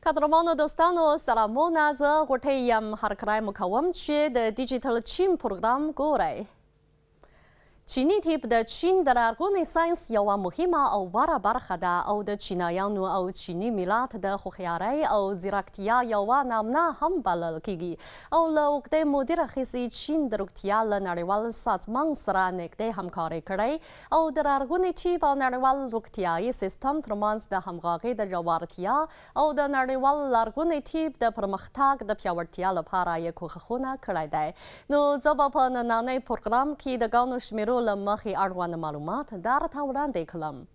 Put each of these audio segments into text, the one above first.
قدرمانو دوستانو سلامونه زه غوټۍ یم هرکلی مو کوم چې د ډیجیټل چین پروګرام ګورئ. چیني ټیپ د چین د لرغوني ساینس یوه مهمه او غوره برخه ده او د چینایانو او چیني ملت د هوښیارۍ او ځیرکتیا یوه نمونه هم بلل کیږي او له اوږدې مودې راهیسې چین د روغتیا له نړیوال سازمان سره نږدې همکاري کړې او د لرغوني ټیپ او نړیوال روغتیایي سیستم ترمنځ د همغږۍ د ژورتیا او د نړیوال لرغوني ټیپ د پرمختګ د پیاوړتیا لپاره یې کوښښونه کړی دی. نو زه به په نننۍ پروګرام کې د ګڼو شمېرو له مخې اړوند معلومات درته وړاندې کړم.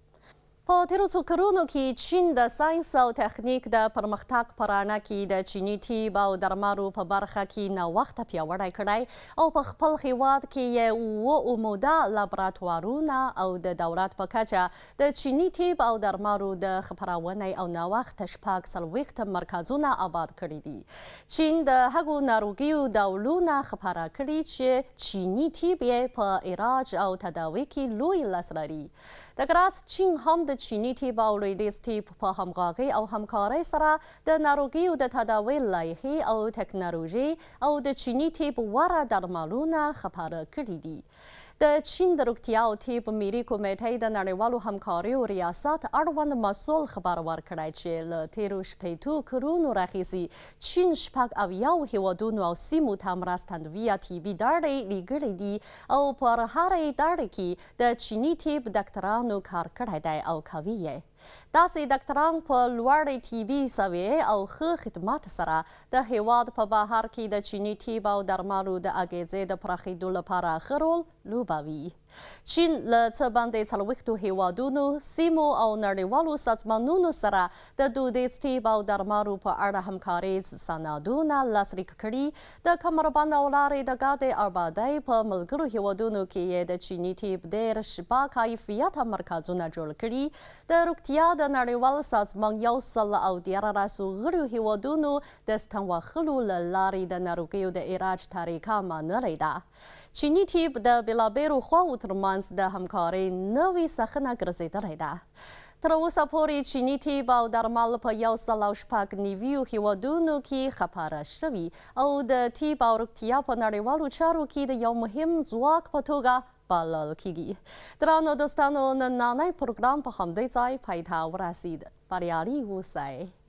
په تیرو څو کلونو کې چین د ساینس او تخنیک د پرمختګ په رڼا کې د چیني طب او درملو په برخه کې نوښت پیاوړی کړی او په خپل هیواد کې یې عموده لابراتوارونه او د دولت په کچه د چیني طب او درملو د خپرونې او نوښت شپږ څلوېښت مرکزونه آباد کړي دي. چین د هغو ناروغیو ډولونه خپاره کړي چې چیني طب یې په علاج او تداوي کې لوی لاس لري. دغه راز چین هم د چیني طب او لویدیځ طب په همغږۍ او همکارۍ سره د ناروغیو د تداوي لایحې او تکنالوژي او د چیني طب غوره درملونه خپاره کړي دي. د چین د روغتیا او طب ملي کمیټې د نړیوالو همکاریو ریاست اړوند مسؤل خبر ورکړی چې له تیرو شپېتو کلونو راهیسې چین شپږ اویا هیوادونو او سیمو ته مرستندویه طبي داړې لیږلي دي او پر هرې داړې کې د چیني طب ډاکټرانو کار کړی دی او کوي یې. داسې ډاکټران په لوړې طبي سویې او ښه خدمات سره د هیواد په بهر کې د چیني طب او درملو د اغیزې د پراخېدو لپاره ښه رول لوبوي. چین له څه باندې څلوېښتو هیوادونو سیمو او نړیوالو سازمانونو سره د دودیز طب او درملو په اړه همکاریز سندونه لاسلیک کړي. د کمربند او لارې د ګاډې آبادۍ په ملګرو هیوادونو کې یې د چیني طب دېرش با کیفیته مرکزونه جوړ کړي. د روغتیا د نړیوال سازمان 114 غړو هیوادونو د ستن وهلو له لارې د ناروغیو د علاج طریقه منلې ده. چیني طب د بېلابېلو خواوو ترمنځ د همکارۍ نوې ساحه ګرځېدلې ده. تر اوسه پورې چیني طب او درمل په 196 هیوادونو کې خپاره شوي او د طب او روغتیا په نړیوالو چارو کې د یو مهم ځواک په توګه بلل کیږي. درنو دوستانو، نننی پروګرام په همدې ځای پای ته ورسید. بریالي اوسئ.